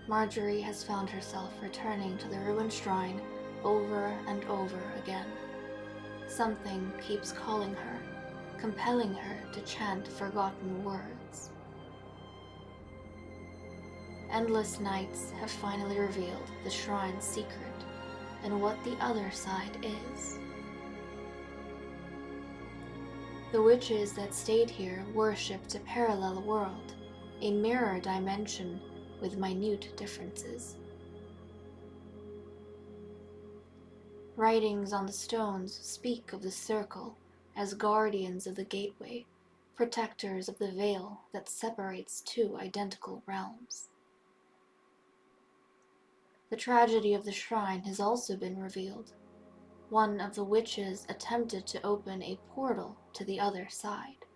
Marjorie has found herself returning to the ruined shrine over and over again. Something keeps calling her, compelling her to chant forgotten words. Endless nights have finally revealed the shrine's secret and what the other side is. The witches that stayed here worshipped a parallel world, a mirror dimension with minute differences. Writings on the stones speak of the circle as guardians of the gateway, protectors of the veil that separates two identical realms. The tragedy of the shrine has also been revealed. One of the witches attempted to open a portal to the other side.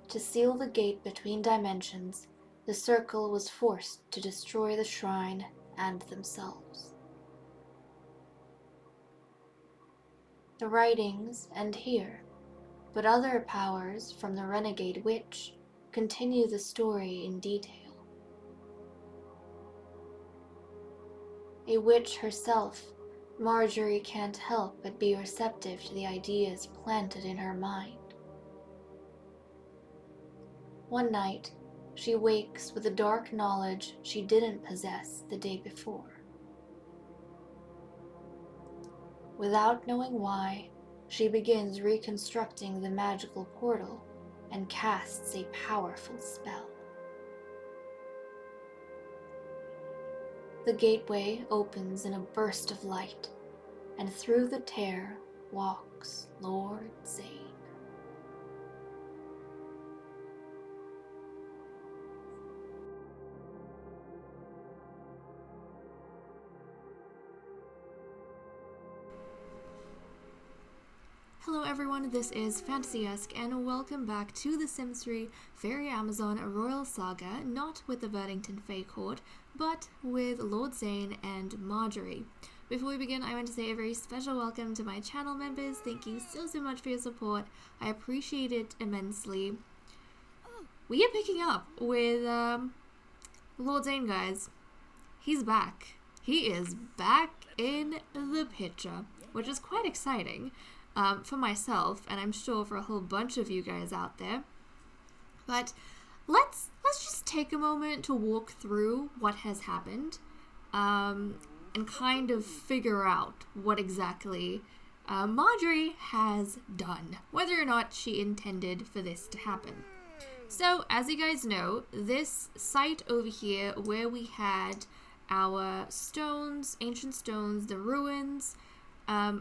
To seal the gate between dimensions, the circle was forced to destroy the shrine and themselves. The writings end here, but other powers from the renegade witch continue the story in detail. A witch herself, Marjorie can't help but be receptive to the ideas planted in her mind. One night, she wakes with a dark knowledge she didn't possess the day before. Without knowing why, she begins reconstructing the magical portal and casts a powerful spell. The gateway opens in a burst of light, and through the tear walks Lord Zane. Hello everyone, this is Fantasy-esque and welcome back to The Sims 3 Fairy Amazon Royal Saga, not with the Verdington Fae Court, but with Lord Zane and Marjorie. Before we begin, I want to say a very special welcome to my channel members. Thank you so much for your support. I appreciate it immensely. We are picking up with Lord Zane, guys. He's back. He is back in the picture, which is quite exciting. For myself, and I'm sure for a whole bunch of you guys out there. But let's just take a moment to walk through what has happened, and kind of figure out what exactly Marjorie has done, whether or not she intended for this to happen. So, as you guys know, this site over here where we had our stones, ancient stones, the ruins,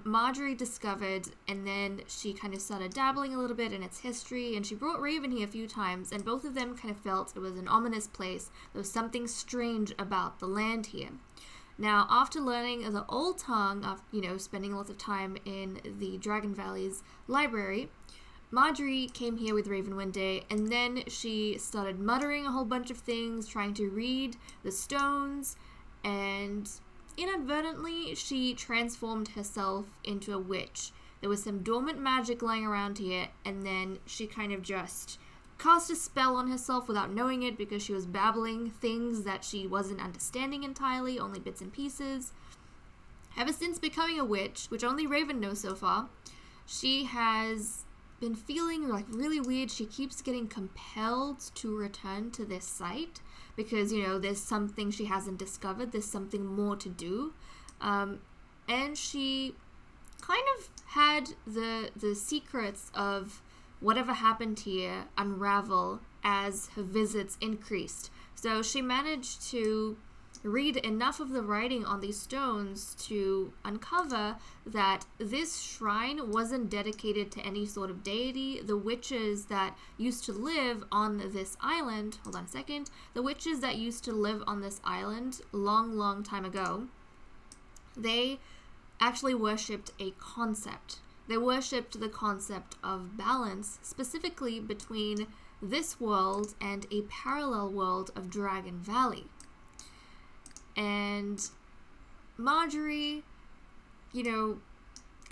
Marjorie discovered, and then she kind of started dabbling a little bit in its history, and she brought Raven here a few times, and both of them kind of felt it was an ominous place. There was something strange about the land here. Now, after learning the old tongue of, spending lots of time in the Dragon Valley's library, Marjorie came here with Raven one day, and then she started muttering a whole bunch of things, trying to read the stones, and inadvertently, she transformed herself into a witch. There was some dormant magic lying around here, and then she kind of just cast a spell on herself without knowing it because she was babbling things that she wasn't understanding entirely, only bits and pieces. Ever since becoming a witch, which only Raven knows so far, she has been feeling like really weird. She keeps getting compelled to return to this site because, there's something she hasn't discovered, there's something more to do. And she kind of had the secrets of whatever happened here unravel as her visits increased. So she managed to read enough of the writing on these stones to uncover that this shrine wasn't dedicated to any sort of deity. The witches that used to live on this island, the witches that used to live on this island long time ago, they actually worshipped a concept. They worshipped the concept of balance, specifically between this world and a parallel world of Dragon Valley. And Marjorie,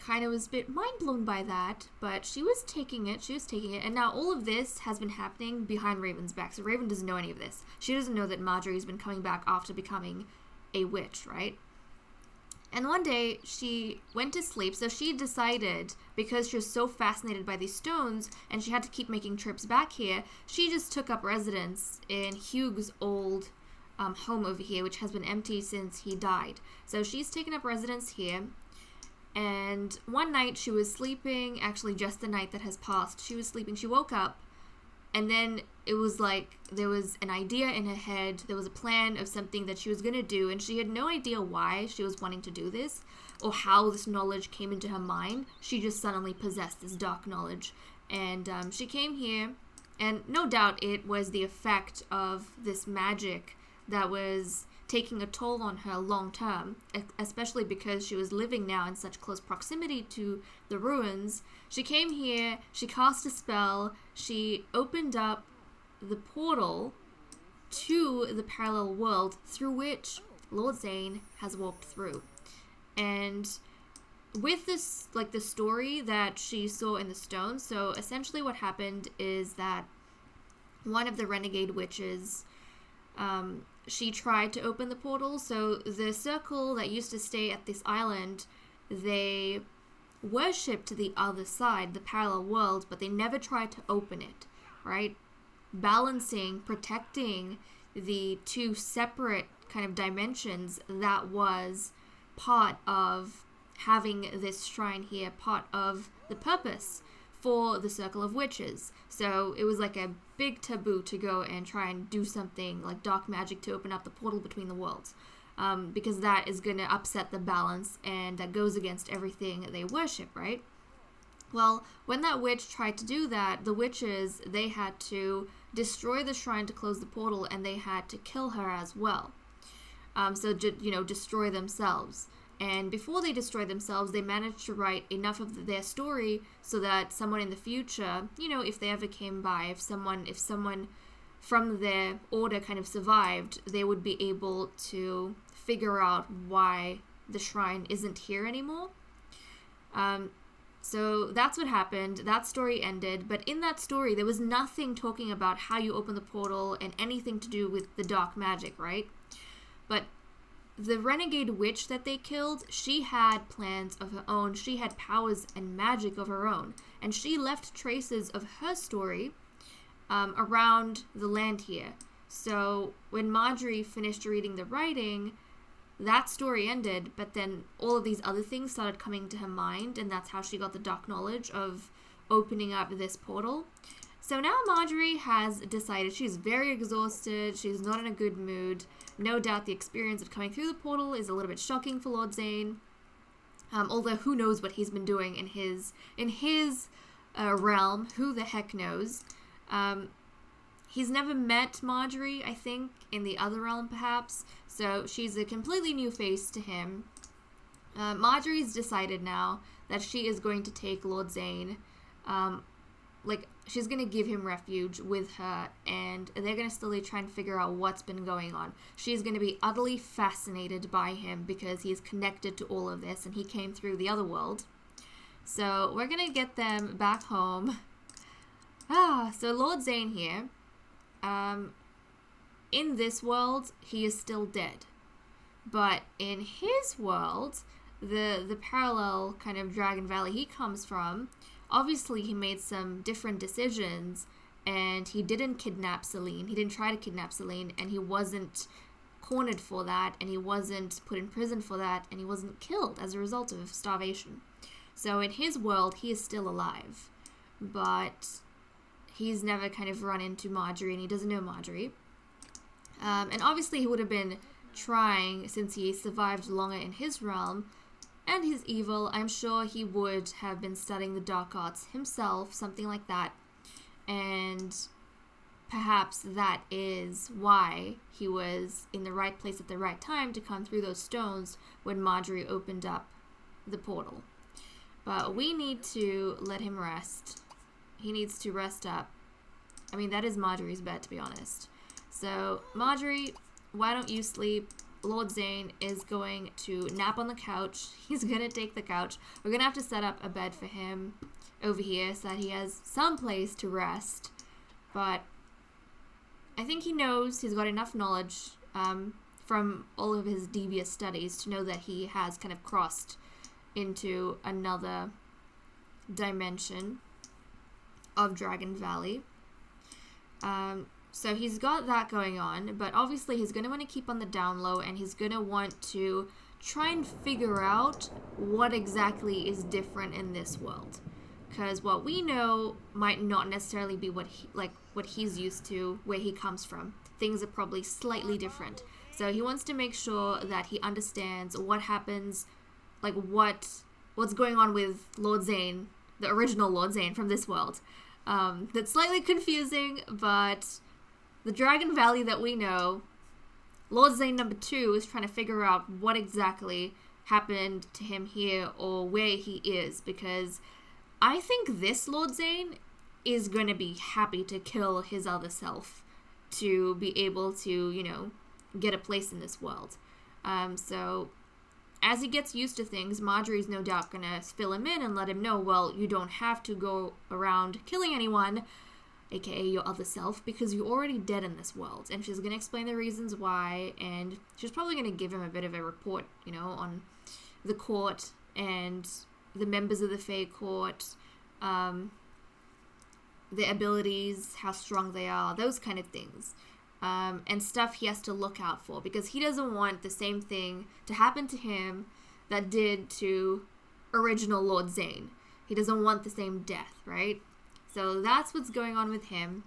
kind of was a bit mind blown by that, but she was taking it, and now all of this has been happening behind Raven's back, so Raven doesn't know any of this. She doesn't know that Marjorie's been coming back after becoming a witch, right? And one day, she went to sleep, so she decided, because she was so fascinated by these stones, and she had to keep making trips back here, she just took up residence in Hugh's old home over here, which has been empty since he died. So she's taken up residence here, and one night she was sleeping, actually just the night that has passed, she was sleeping, she woke up, and then it was like there was an idea in her head, there was a plan of something that she was going to do, and she had no idea why she was wanting to do this, or how this knowledge came into her mind. She just suddenly possessed this dark knowledge, and she came here, and no doubt it was the effect of this magic that was taking a toll on her long term, especially because she was living now in such close proximity to the ruins. She came here, she cast a spell, she opened up the portal to the parallel world through which Lord Zane has walked through. And with this, like the story that she saw in the stone, so essentially what happened is that one of the renegade witches, she tried to open the portal. So the circle that used to stay at this island, they worshipped the other side, the parallel world, but they never tried to open it, right? Balancing, protecting the two separate kind of dimensions that was part of having this shrine here, part of the purpose for the Circle of Witches. So it was like a big taboo to go and try and do something like dark magic to open up the portal between the worlds, because that is going to upset the balance and that goes against everything they worship, right? Well, when that witch tried to do that, the witches, they had to destroy the shrine to close the portal, and they had to kill her as well. Destroy themselves. And before they destroyed themselves, they managed to write enough of their story so that someone in the future, if they ever came by, if someone from their order kind of survived, they would be able to figure out why the shrine isn't here anymore. So that's what happened. That story ended. But in that story, there was nothing talking about how you open the portal and anything to do with the dark magic, right? But the renegade witch that they killed, she had plans of her own. She had powers and magic of her own. And she left traces of her story around the land here. So when Marjorie finished reading the writing, that story ended, but then all of these other things started coming to her mind, and that's how she got the dark knowledge of opening up this portal. So now Marjorie has decided she's very exhausted, she's not in a good mood. No doubt the experience of coming through the portal is a little bit shocking for Lord Zane. Although who knows what he's been doing in his realm, who the heck knows. He's never met Marjorie, I think, in the other realm perhaps, so she's a completely new face to him. Marjorie's decided now that she is going to take Lord Zane, she's going to give him refuge with her, and they're going to slowly try and figure out what's been going on. She's going to be utterly fascinated by him because he's connected to all of this, and he came through the other world. So we're going to get them back home. So Lord Zane here, in this world, he is still dead. But in his world, the parallel kind of Dragon Valley he comes from, obviously he made some different decisions, and he didn't kidnap Celine. He didn't try to kidnap Celine, and he wasn't cornered for that, and he wasn't put in prison for that, and he wasn't killed as a result of starvation. So in his world, he is still alive. But he's never kind of run into Marjorie, and he doesn't know Marjorie. And obviously he would have been trying, since he survived longer in his realm, and he's evil, I'm sure he would have been studying the dark arts himself, something like that. And perhaps that is why he was in the right place at the right time to come through those stones when Marjorie opened up the portal. But we need to let him rest. He needs to rest up. I mean, that is Marjorie's bed, to be honest. So, Marjorie, why don't you sleep? Lord Zane is going to nap on the couch. He's going to take the couch. We're going to have to set up a bed for him over here so that he has some place to rest. But I think he knows, he's got enough knowledge from all of his devious studies to know that he has kind of crossed into another dimension of Dragon Valley. So he's got that going on, but obviously he's going to want to keep on the down low, and he's going to want to try and figure out what exactly is different in this world. Because what we know might not necessarily be what he's used to, where he comes from. Things are probably slightly different. So he wants to make sure that he understands what happens, like what's going on with Lord Zane, the original Lord Zane from this world. That's slightly confusing, but the Dragon Valley that we know, Lord Zane number 2 is trying to figure out what exactly happened to him here or where he is, because I think this Lord Zane is going to be happy to kill his other self to be able to, get a place in this world. So as he gets used to things, Marjorie's no doubt going to fill him in and let him know, well, you don't have to go around killing anyone, aka your other self, because you're already dead in this world. And she's going to explain the reasons why, and she's probably going to give him a bit of a report, on the court and the members of the Fae Court, their abilities, how strong they are, those kind of things. And stuff he has to look out for, because he doesn't want the same thing to happen to him that did to original Lord Zane. He doesn't want the same death, right? So that's what's going on with him.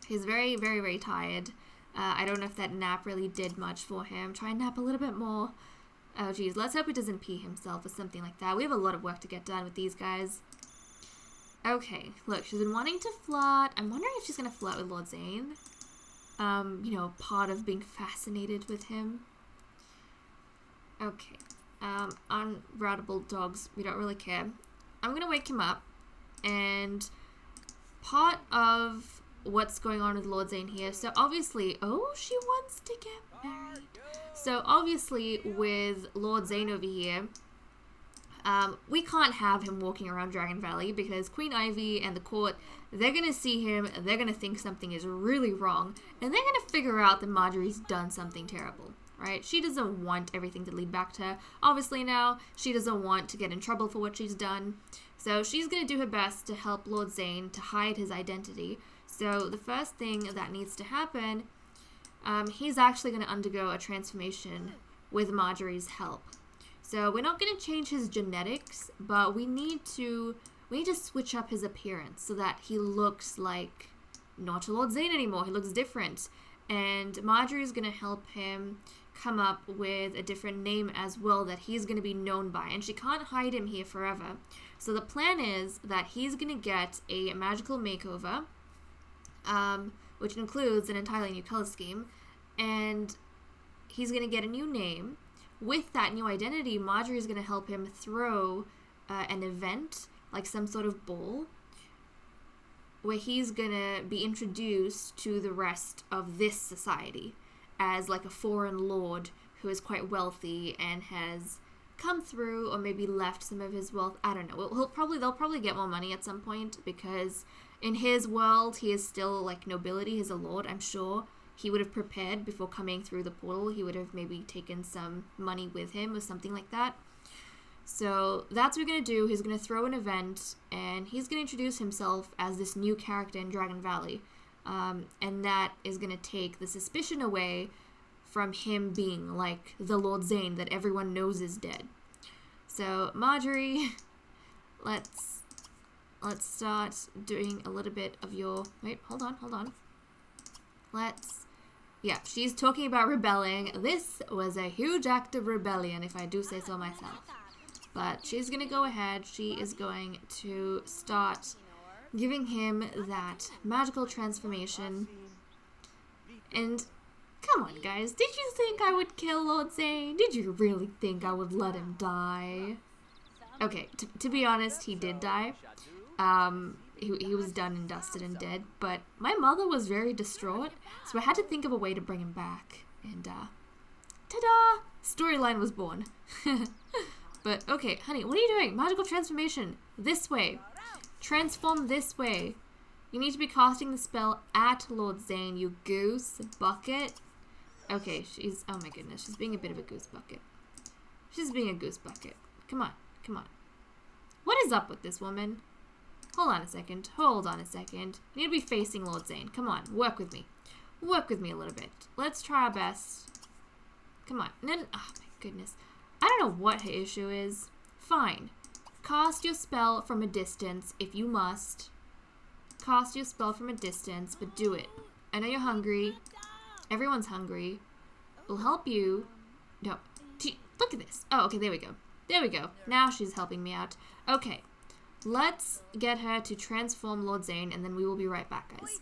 He's very, very, very tired. I don't know if that nap really did much for him. Try and nap a little bit more. Oh, geez. Let's hope he doesn't pee himself or something like that. We have a lot of work to get done with these guys. Okay. Look, she's been wanting to flirt. I'm wondering if she's going to flirt with Lord Zane. Part of being fascinated with him. Okay. Unroutable dogs. We don't really care. I'm going to wake him up. And part of what's going on with Lord Zane here, so obviously, she wants to get married. So obviously with Lord Zane over here, we can't have him walking around Dragon Valley, because Queen Ivy and the court, they're going to see him, they're going to think something is really wrong, and they're going to figure out that Marjorie's done something terrible, right? She doesn't want everything to lead back to her. Obviously now, she doesn't want to get in trouble for what she's done. So she's going to do her best to help Lord Zane to hide his identity. So the first thing that needs to happen, he's actually going to undergo a transformation with Marjorie's help. So we're not going to change his genetics, but we need to switch up his appearance so that he looks like not Lord Zane anymore. He looks different. And Marjorie's going to help him come up with a different name as well that he's going to be known by. And she can't hide him here forever. So the plan is that he's going to get a magical makeover, which includes an entirely new color scheme. And he's going to get a new name. With that new identity, Marjorie's going to help him throw an event, like some sort of ball, where he's going to be introduced to the rest of this society as like a foreign lord who is quite wealthy and has come through or maybe left some of his wealth. I don't know. They'll probably get more money at some point, because in his world, he is still like nobility. He's a lord, I'm sure. He would have prepared before coming through the portal. He would have maybe taken some money with him or something like that. So that's what we're going to do. He's going to throw an event, and he's going to introduce himself as this new character in Dragon Valley. And that is going to take the suspicion away from him being like the Lord Zane that everyone knows is dead. So Marjorie, let's start doing a little bit of your... Wait, hold on. Yeah, she's talking about rebelling. This was a huge act of rebellion, if I do say so myself. But she's going to go ahead. She is going to start giving him that magical transformation. And come on, guys. Did you think I would kill Lord Zane? Did you really think I would let him die? Okay, to be honest, he did die. He was done and dusted and dead, but my mother was very distraught, so I had to think of a way to bring him back. And Ta-da! Storyline was born. But, okay, honey, what are you doing? Magical transformation. This way. Transform this way. You need to be casting the spell at Lord Zane, you goose bucket. Okay, she's... Oh my goodness, she's being a bit of a goose bucket. She's being a goose bucket. Come on, come on. What is up with this woman? Hold on a second. Hold on a second. You need to be facing Lord Zane. Come on, work with me. Work with me a little bit. Let's try our best. Come on. Oh my goodness. I don't know what her issue is. Fine. Cast your spell from a distance if you must. Cast your spell from a distance, but do it. I know you're hungry. Everyone's hungry. We'll help you. No. Look at this. Oh, okay, there we go. There we go. Now she's helping me out. Okay. Let's get her to transform Lord Zane, and then we will be right back, guys.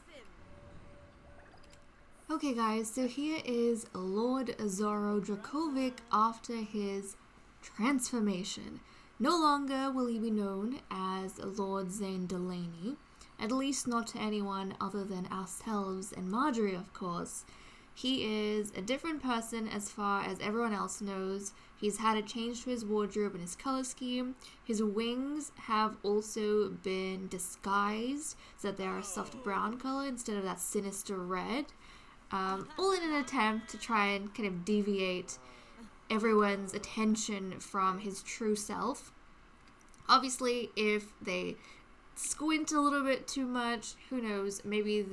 Okay, guys, so here is Lord Zoro Dracovic after his transformation. No longer will he be known as Lord Zane Delaney, at least not to anyone other than ourselves and Marjorie, of course. He is a different person as far as everyone else knows. He's had a change to his wardrobe and his color scheme. His wings have also been disguised so that they are a soft brown color instead of that sinister red. All in an attempt to try and kind of deviate everyone's attention from his true self. Obviously, if they squint a little bit too much, who knows, maybe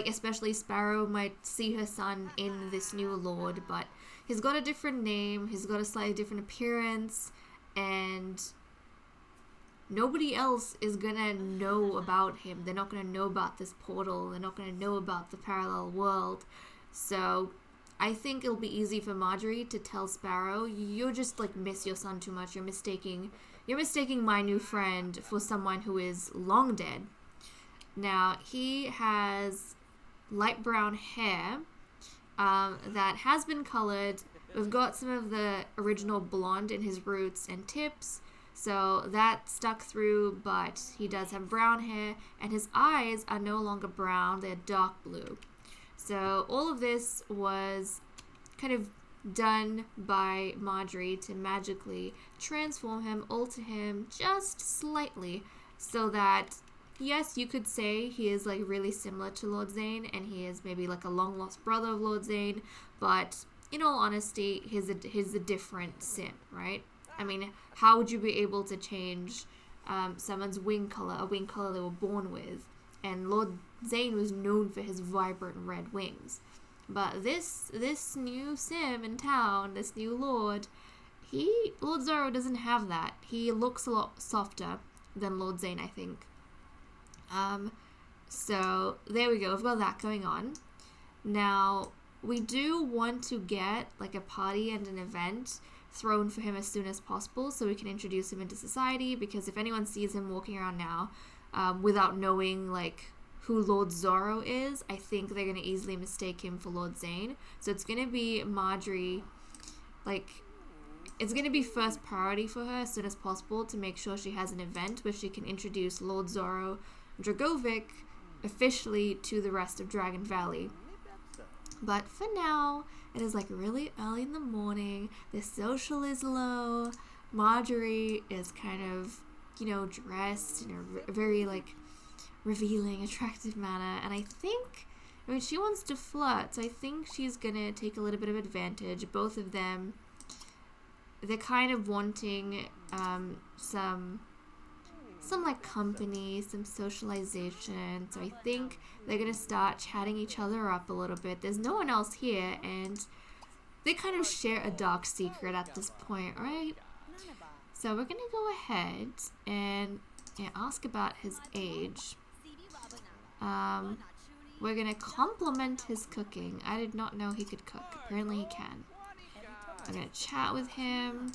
especially Sparrow might see her son in this new lord, but he's got a different name, he's got a slightly different appearance, and nobody else is gonna know about him. They're not gonna know about this portal. They're not gonna know about the parallel world. So I think it'll be easy for Marjorie to tell Sparrow, you just miss your son too much. You're mistaking my new friend for someone who is long dead. Now, he has light brown hair that has been colored. We've got some of the original blonde in his roots and tips. So that stuck through, but he does have brown hair, and his eyes are no longer brown, they're dark blue. So all of this was kind of done by Marjorie to magically transform him, alter him just slightly, so that, yes, you could say he is really similar to Lord Zane, and he is maybe a long lost brother of Lord Zane, but in all honesty, he's a different sim, right? I mean, how would you be able to change someone's wing color, a wing color they were born with? And Lord Zane was known for his vibrant red wings. But this new sim in town, this new lord, Lord Zoro doesn't have that. He looks a lot softer than Lord Zane, I think. So there we go. We've got that going on. Now, we do want to get a party and an event thrown for him as soon as possible so we can introduce him into society, because if anyone sees him walking around now without knowing who Lord Zoro is, I think they're going to easily mistake him for Lord Zane. So it's going to be Marjorie, it's going to be first priority for her as soon as possible to make sure she has an event where she can introduce Lord Zoro Dragovic officially to the rest of Dragon Valley. But for now, it is really early in the morning, the social is low, Marjorie is kind of, dressed in a very, revealing, attractive manner, and I think, she wants to flirt, so I think she's gonna take a little bit of advantage. Both of them, they're kind of wanting some company, some socialization, so I think they're gonna start chatting each other up a little bit. There's no one else here, and they kind of share a dark secret at this point, right? So we're gonna go ahead and ask about his age. We're gonna compliment his cooking. I did not know he could cook. Apparently he can. I'm gonna chat with him.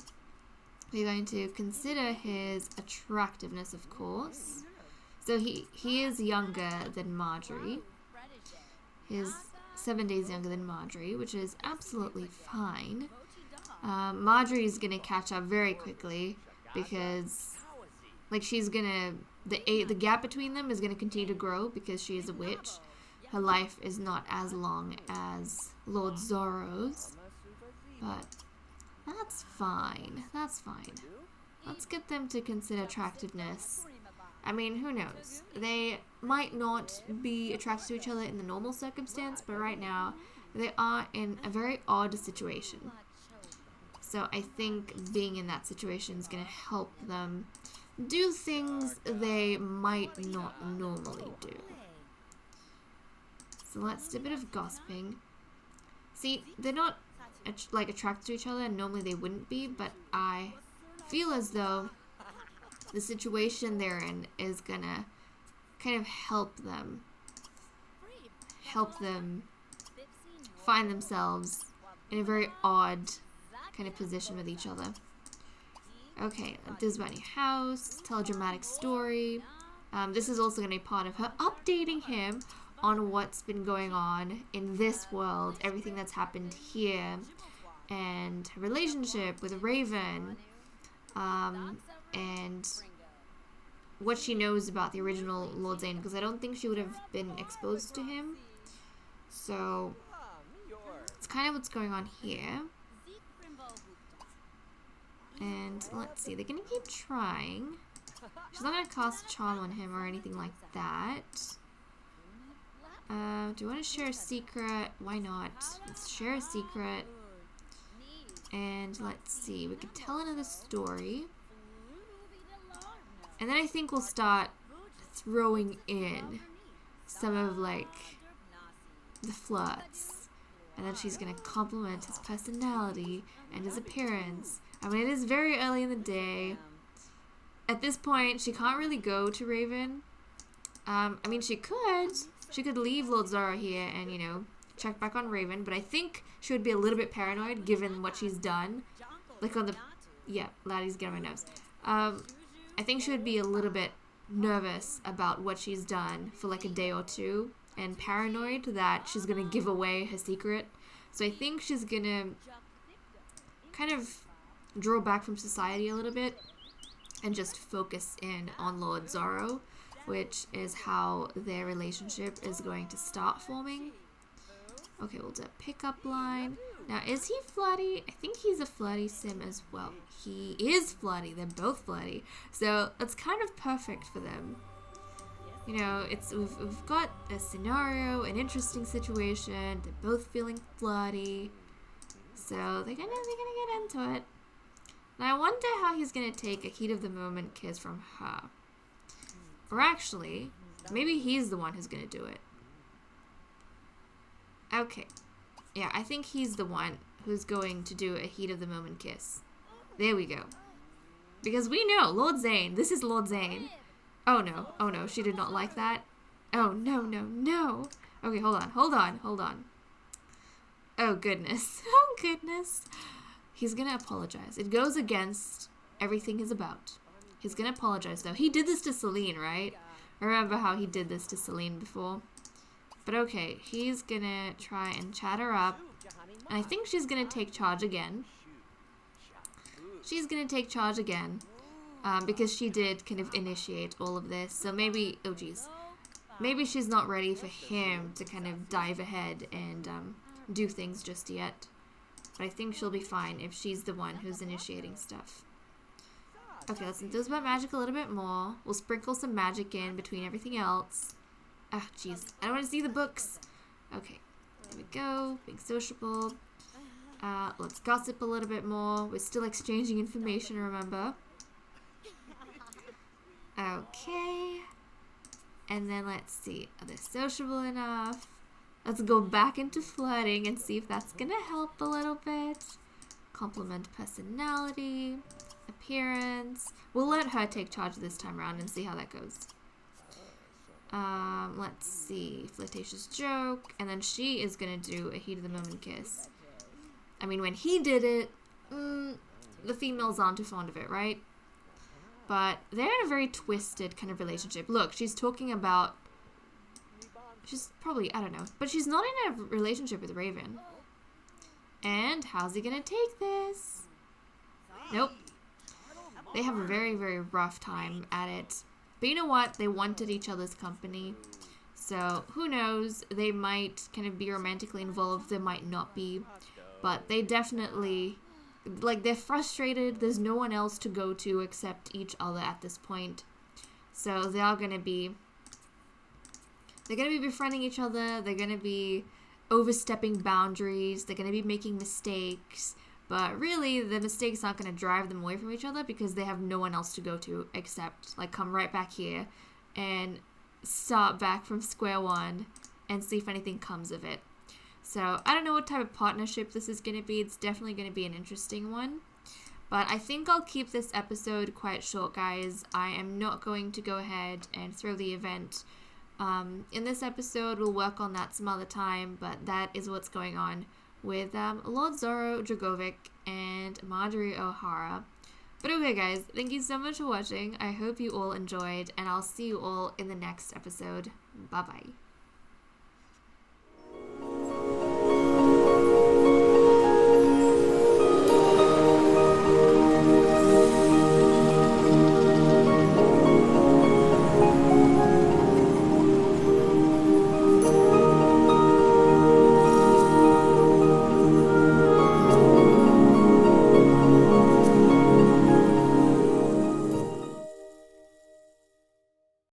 We're going to consider his attractiveness, of course. So he is younger than Marjorie. He's 7 days younger than Marjorie, which is absolutely fine. Marjorie's gonna catch up very quickly because, she's gonna, the gap between them is gonna continue to grow because she is a witch. Her life is not as long as Lord Zoro's. But that's fine. That's fine. Let's get them to consider attractiveness. I mean, who knows? They might not be attracted to each other in the normal circumstance, but right now they are in a very odd situation. So I think being in that situation is going to help them do things they might not normally do. So let's do a bit of gossiping. See, they're not like attracted to each other, and normally they wouldn't be, but I feel as though the situation they're in is gonna kind of help them find themselves in a very odd kind of position with each other. Okay, Disbani house, tell a dramatic story. This is also going to be part of her updating him on what's been going on in this world, everything that's happened here, and her relationship with Raven, and what she knows about the original Lord Zane, because I don't think she would have been exposed to him. So it's kind of what's going on here. And let's see, they're gonna keep trying. She's not gonna cast charm on him or anything like that. Do you want to share a secret? Why not? Let's share a secret. And let's see, we could tell another story. And then I think we'll start throwing in some of like the flirts. And then she's gonna compliment his personality and his appearance. I mean, it is very early in the day. At this point, she can't really go to Raven. I mean, she could. She could leave Lord Zoro here and, you know, check back on Raven. But I think she would be a little bit paranoid given what she's done. Like on the... Yeah, Laddie's getting on my nerves. I think she would be a little bit nervous about what she's done for like a day or two. And paranoid that she's going to give away her secret. So I think she's going to kind of draw back from society a little bit and just focus in on Lord Zoro, which is how their relationship is going to start forming. Okay, we'll do a pickup line. Now, is he flirty? I think he's a flirty sim as well. He is flirty. They're both flirty. So that's kind of perfect for them. You know, we've got a scenario, an interesting situation. They're both feeling flirty. So they're gonna get into it. Now I wonder how he's gonna take a heat of the moment kiss from her. Or actually, maybe he's the one who's gonna do it. Okay. Yeah, I think he's the one who's going to do a heat of the moment kiss. There we go. Because we know, Lord Zane, this is Lord Zane. Oh no, she did not like that. Oh no. Okay, hold on. Oh goodness. Oh goodness. He's gonna apologize. It goes against everything he's about. He's gonna apologize though. He did this to Celine, right? I remember how he did this to Celine before. But okay, he's gonna try and chat her up. And I think she's gonna take charge again. Because she did kind of initiate all of this. So maybe, oh geez. Maybe she's not ready for him to kind of dive ahead and do things just yet. But I think she'll be fine if she's the one who's initiating stuff. Okay, let's enthuse about magic a little bit more. We'll sprinkle some magic in between everything else. Ah, jeez. I don't want to see the books. Okay, there we go. Being sociable. Let's gossip a little bit more. We're still exchanging information, remember? Okay. And then let's see. Are they sociable enough? Let's go back into flirting and see if that's gonna help a little bit. Compliment personality, appearance. We'll let her take charge this time around and see how that goes. Let's see. Flirtatious joke. And then she is gonna do a heat of the moment kiss. I mean, when he did it, the females aren't too fond of it, right? But they're in a very twisted kind of relationship. Look, she's talking about... She's probably, I don't know. But she's not in a relationship with Raven. And how's he gonna take this? Nope. They have a very, very rough time at it. But you know what? They wanted each other's company. So, who knows? They might kind of be romantically involved. They might not be. but they definitely, like, they're frustrated. There's no one else to go to except each other at this point. So they are going to be, they're going to be befriending each other. They're going to be overstepping boundaries. They're going to be making mistakes. But really, the mistakes aren't going to drive them away from each other because they have no one else to go to except, like, come right back here and start back from square one and see if anything comes of it. So I don't know what type of partnership this is going to be. It's definitely going to be an interesting one. But I think I'll keep this episode quite short, guys. I am not going to go ahead and throw the event in this episode. We'll work on that some other time, but that is what's going on with Lord Zoro Dragovic and Marjorie O'Hara. But okay, guys, thank you so much for watching. I hope you all enjoyed, and I'll see you all in the next episode. Bye-bye.